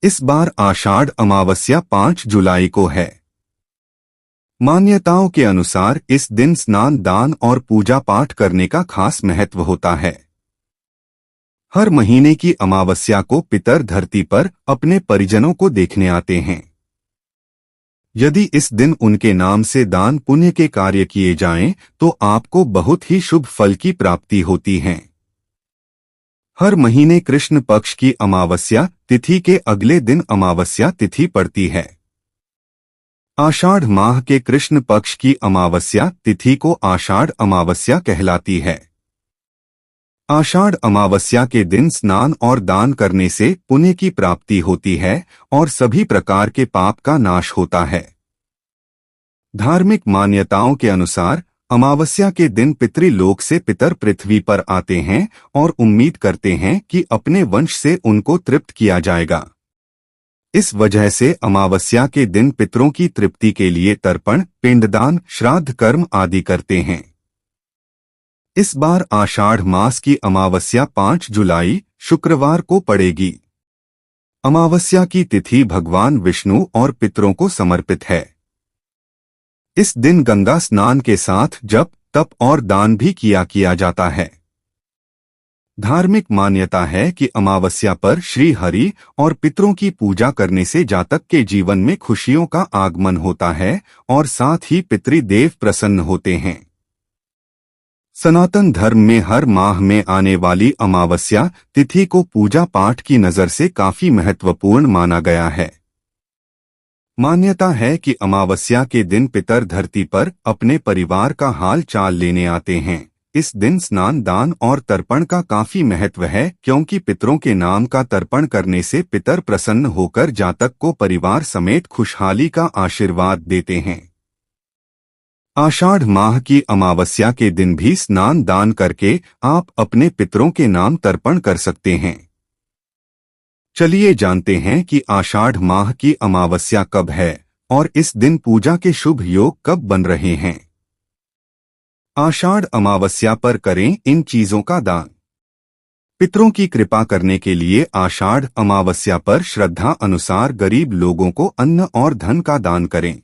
इस बार आषाढ़ अमावस्या 5 जुलाई को है। मान्यताओं के अनुसार इस दिन स्नान, दान और पूजा पाठ करने का खास महत्व होता है। हर महीने की अमावस्या को पितर धरती पर अपने परिजनों को देखने आते हैं। यदि इस दिन उनके नाम से दान पुण्य के कार्य किए जाएं, तो आपको बहुत ही शुभ फल की प्राप्ति होती है। हर महीने कृष्ण पक्ष की अमावस्या तिथि के अगले दिन अमावस्या तिथि पड़ती है। आषाढ़ माह के कृष्ण पक्ष की अमावस्या तिथि को आषाढ़ अमावस्या कहलाती है। आषाढ़ अमावस्या के दिन स्नान और दान करने से पुण्य की प्राप्ति होती है और सभी प्रकार के पाप का नाश होता है। धार्मिक मान्यताओं के अनुसार अमावस्या के दिन पितृलोक से पितर पृथ्वी पर आते हैं और उम्मीद करते हैं कि अपने वंश से उनको तृप्त किया जाएगा। इस वजह से अमावस्या के दिन पितरों की तृप्ति के लिए तर्पण, पिंडदान, श्राद्ध कर्म आदि करते हैं। इस बार आषाढ़ मास की अमावस्या 5 जुलाई शुक्रवार को पड़ेगी। अमावस्या की तिथि भगवान विष्णु और पितरों को समर्पित है। इस दिन गंगा स्नान के साथ जप, तप और दान भी किया जाता है। धार्मिक मान्यता है कि अमावस्या पर श्री हरि और पितरों की पूजा करने से जातक के जीवन में खुशियों का आगमन होता है और साथ ही पितृदेव प्रसन्न होते हैं। सनातन धर्म में हर माह में आने वाली अमावस्या तिथि को पूजा पाठ की नजर से काफी महत्वपूर्ण माना गया है। मान्यता है कि अमावस्या के दिन पितर धरती पर अपने परिवार का हाल चाल लेने आते हैं। इस दिन स्नान, दान और तर्पण का काफी महत्व है, क्योंकि पितरों के नाम का तर्पण करने से पितर प्रसन्न होकर जातक को परिवार समेत खुशहाली का आशीर्वाद देते हैं। आषाढ़ माह की अमावस्या के दिन भी स्नान दान करके आप अपने पितरों के नाम तर्पण कर सकते हैं। चलिए जानते हैं कि आषाढ़ माह की अमावस्या कब है और इस दिन पूजा के शुभ योग कब बन रहे हैं। आषाढ़ अमावस्या पर करें इन चीजों का दान। पितरों की कृपा करने के लिए आषाढ़ अमावस्या पर श्रद्धा अनुसार गरीब लोगों को अन्न और धन का दान करें।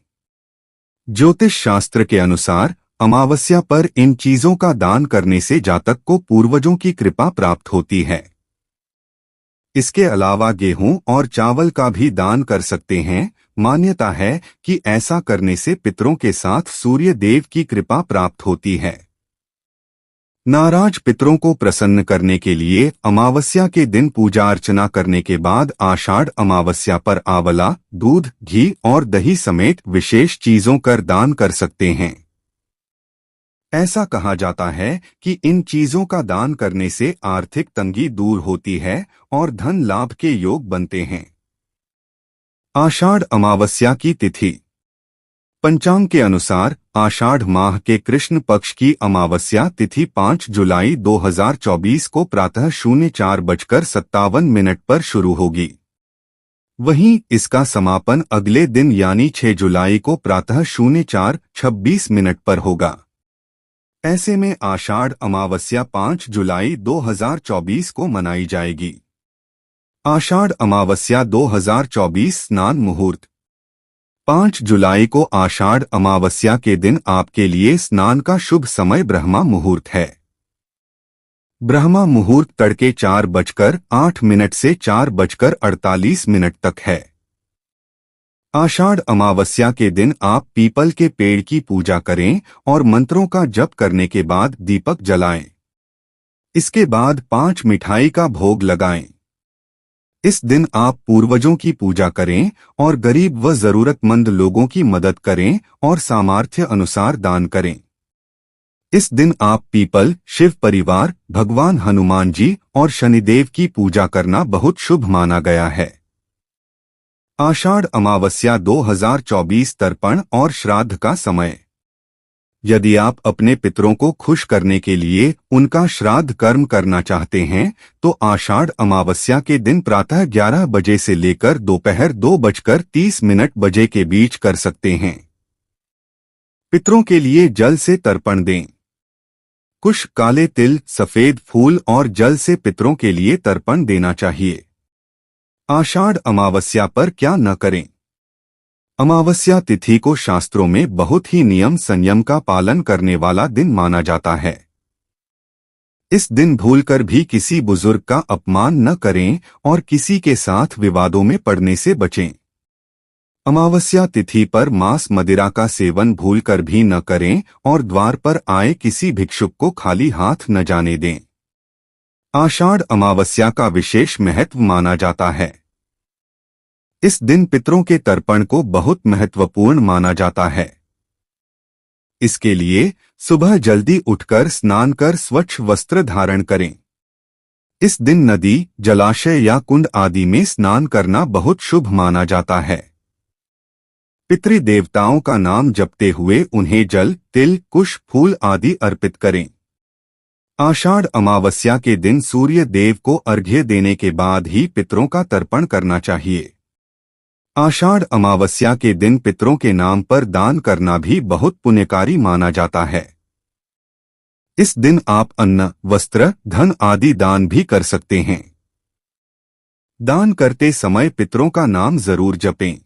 ज्योतिष शास्त्र के अनुसार अमावस्या पर इन चीजों का दान करने से जातक को पूर्वजों की कृपा प्राप्त होती है। इसके अलावा गेहूं और चावल का भी दान कर सकते हैं। मान्यता है कि ऐसा करने से पितरों के साथ सूर्य देव की कृपा प्राप्त होती है। नाराज पितरों को प्रसन्न करने के लिए अमावस्या के दिन पूजा अर्चना करने के बाद आषाढ़ अमावस्या पर आंवला, दूध, घी और दही समेत विशेष चीजों कर दान कर सकते हैं। ऐसा कहा जाता है कि इन चीजों का दान करने से आर्थिक तंगी दूर होती है और धन लाभ के योग बनते हैं। आषाढ़ अमावस्या की तिथि। पंचांग के अनुसार आषाढ़ माह के कृष्ण पक्ष की अमावस्या तिथि 5 जुलाई 2024 को प्रातः 04:57 पर शुरू होगी। वहीं इसका समापन अगले दिन यानी 6 जुलाई को प्रातः 04:26 पर होगा। ऐसे में आषाढ़ अमावस्या 5 जुलाई 2024 को मनाई जाएगी। आषाढ़ अमावस्या 2024 स्नान मुहूर्त। 5 जुलाई को आषाढ़ अमावस्या के दिन आपके लिए स्नान का शुभ समय ब्रह्मा मुहूर्त है। ब्रह्मा मुहूर्त तड़के 4:08 से 4:48 तक है। आषाढ़ अमावस्या के दिन आप पीपल के पेड़ की पूजा करें और मंत्रों का जप करने के बाद दीपक जलाएं। इसके बाद 5 मिठाई का भोग लगाएं। इस दिन आप पूर्वजों की पूजा करें और गरीब व जरूरतमंद लोगों की मदद करें और सामर्थ्य अनुसार दान करें। इस दिन आप पीपल, शिव परिवार, भगवान हनुमान जी और शनिदेव की पूजा करना बहुत शुभ माना गया है। आषाढ़ अमावस्या 2024 तर्पण और श्राद्ध का समय। यदि आप अपने पितरों को खुश करने के लिए उनका श्राद्ध कर्म करना चाहते हैं, तो आषाढ़ अमावस्या के दिन प्रातः 11 बजे से लेकर दोपहर 2:30 के बीच कर सकते हैं। पितरों के लिए जल से तर्पण दें। कुश, काले तिल, सफेद फूल और जल से पितरों के लिए तर्पण देना चाहिए। आषाढ़ अमावस्या पर क्या न करें। अमावस्या तिथि को शास्त्रों में बहुत ही नियम संयम का पालन करने वाला दिन माना जाता है। इस दिन भूलकर भी किसी बुजुर्ग का अपमान न करें और किसी के साथ विवादों में पड़ने से बचें। अमावस्या तिथि पर मांस मदिरा का सेवन भूलकर भी न करें और द्वार पर आए किसी भिक्षुक को खाली हाथ न जाने दें। आषाढ़ अमावस्या का विशेष महत्व माना जाता है। इस दिन पितरों के तर्पण को बहुत महत्वपूर्ण माना जाता है। इसके लिए सुबह जल्दी उठकर स्नान कर स्वच्छ वस्त्र धारण करें। इस दिन नदी, जलाशय या कुंड आदि में स्नान करना बहुत शुभ माना जाता है। पितृ देवताओं का नाम जपते हुए उन्हें जल, तिल, कुश, फूल आदि अर्पित करें। आषाढ़ अमावस्या के दिन सूर्य देव को अर्घ्य देने के बाद ही पितरों का तर्पण करना चाहिए। आषाढ़ अमावस्या के दिन पितरों के नाम पर दान करना भी बहुत पुण्यकारी माना जाता है। इस दिन आप अन्न, वस्त्र, धन आदि दान भी कर सकते हैं। दान करते समय पितरों का नाम जरूर जपें।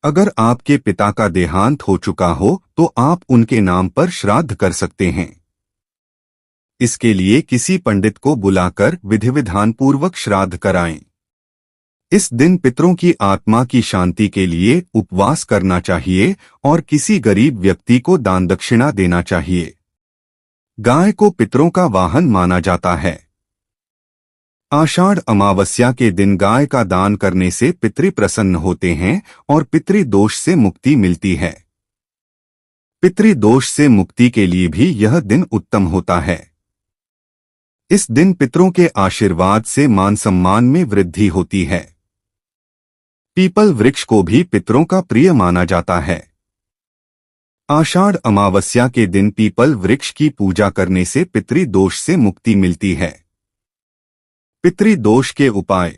अगर आपके पिता का देहांत हो चुका हो तो आप उनके नाम पर श्राद्ध कर सकते हैं। इसके लिए किसी पंडित को बुलाकर विधि विधान पूर्वक श्राद्ध कराएं। इस दिन पितरों की आत्मा की शांति के लिए उपवास करना चाहिए और किसी गरीब व्यक्ति को दान दक्षिणा देना चाहिए। गाय को पितरों का वाहन माना जाता है। आषाढ़ अमावस्या के दिन गाय का दान करने से पितृ प्रसन्न होते हैं और पितृ दोष से मुक्ति मिलती है। पितृ दोष से मुक्ति के लिए भी यह दिन उत्तम होता है। इस दिन पितरों के आशीर्वाद से मान सम्मान में वृद्धि होती है। पीपल वृक्ष को भी पितरों का प्रिय माना जाता है। आषाढ़ अमावस्या के दिन पीपल वृक्ष की पूजा करने से पितृ दोष से मुक्ति मिलती है। पितृ दोष के उपाय।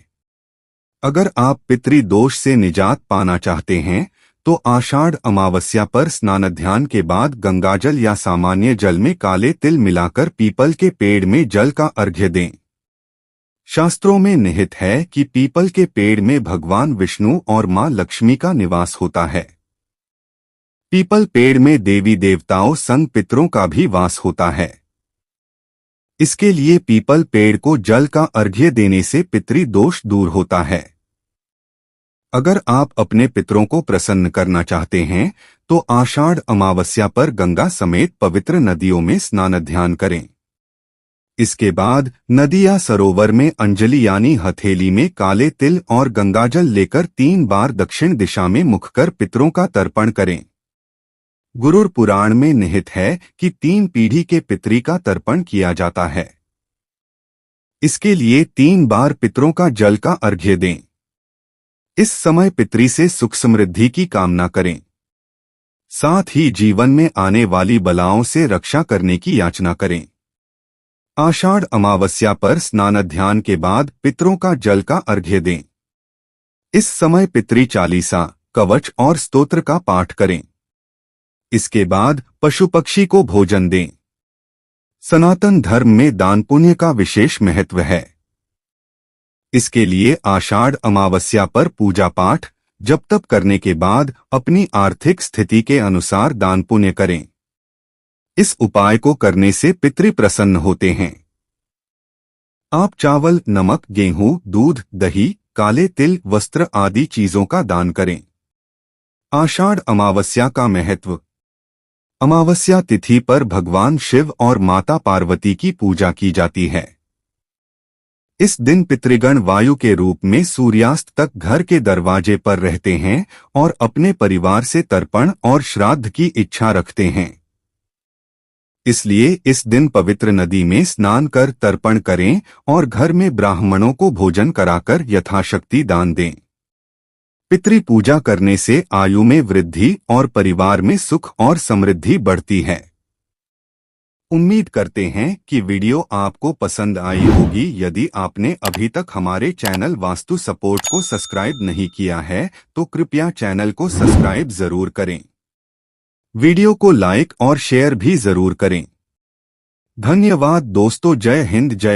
अगर आप पितृ दोष से निजात पाना चाहते हैं तो आषाढ़ अमावस्या पर स्नानाध्यान के बाद गंगाजल या सामान्य जल में काले तिल मिलाकर पीपल के पेड़ में जल का अर्घ्य दें। शास्त्रों में निहित है कि पीपल के पेड़ में भगवान विष्णु और मां लक्ष्मी का निवास होता है। पीपल पेड़ में देवी देवताओं संग पितरों का भी वास होता है। इसके लिए पीपल पेड़ को जल का अर्घ्य देने से पितृ दोष दूर होता है। अगर आप अपने पितरों को प्रसन्न करना चाहते हैं तो आषाढ़ अमावस्या पर गंगा समेत पवित्र नदियों में स्नानाध्यान करें। इसके बाद नदी या सरोवर में अंजलि यानी हथेली में काले तिल और गंगाजल लेकर 3 बार दक्षिण दिशा में मुख कर पितरों का तर्पण करें। गुरुर पुराण में निहित है कि 3 पीढ़ी के पितरी का तर्पण किया जाता है। इसके लिए 3 बार पितरों का जल का अर्घ्य दें। इस समय पितरी से सुख समृद्धि की कामना करें। साथ ही जीवन में आने वाली बलाओं से रक्षा करने की याचना करें। आषाढ़ अमावस्या पर स्नानाध्यान के बाद पितरों का जल का अर्घ्य दें। इस समय पितरी चालीसा, कवच और स्तोत्र का पाठ करें। इसके बाद पशु पक्षी को भोजन दें। सनातन धर्म में दान पुण्य का विशेष महत्व है। इसके लिए आषाढ़ अमावस्या पर पूजा पाठ, जप तप करने के बाद अपनी आर्थिक स्थिति के अनुसार दान पुण्य करें। इस उपाय को करने से पितृ प्रसन्न होते हैं। आप चावल, नमक, गेहूं, दूध, दही, काले तिल, वस्त्र आदि चीजों का दान करें। आषाढ़ अमावस्या का महत्व। अमावस्या तिथि पर भगवान शिव और माता पार्वती की पूजा की जाती है। इस दिन पितृगण वायु के रूप में सूर्यास्त तक घर के दरवाजे पर रहते हैं और अपने परिवार से तर्पण और श्राद्ध की इच्छा रखते हैं। इसलिए इस दिन पवित्र नदी में स्नान कर तर्पण करें और घर में ब्राह्मणों को भोजन कराकर यथाशक्ति दान दें। पितृ पूजा करने से आयु में वृद्धि और परिवार में सुख और समृद्धि बढ़ती है। उम्मीद करते हैं कि वीडियो आपको पसंद आई होगी। यदि आपने अभी तक हमारे चैनल वास्तु सपोर्ट को सब्सक्राइब नहीं किया है तो कृपया चैनल को सब्सक्राइब जरूर करें। वीडियो को लाइक और शेयर भी जरूर करें। धन्यवाद दोस्तों। जय हिंद, जय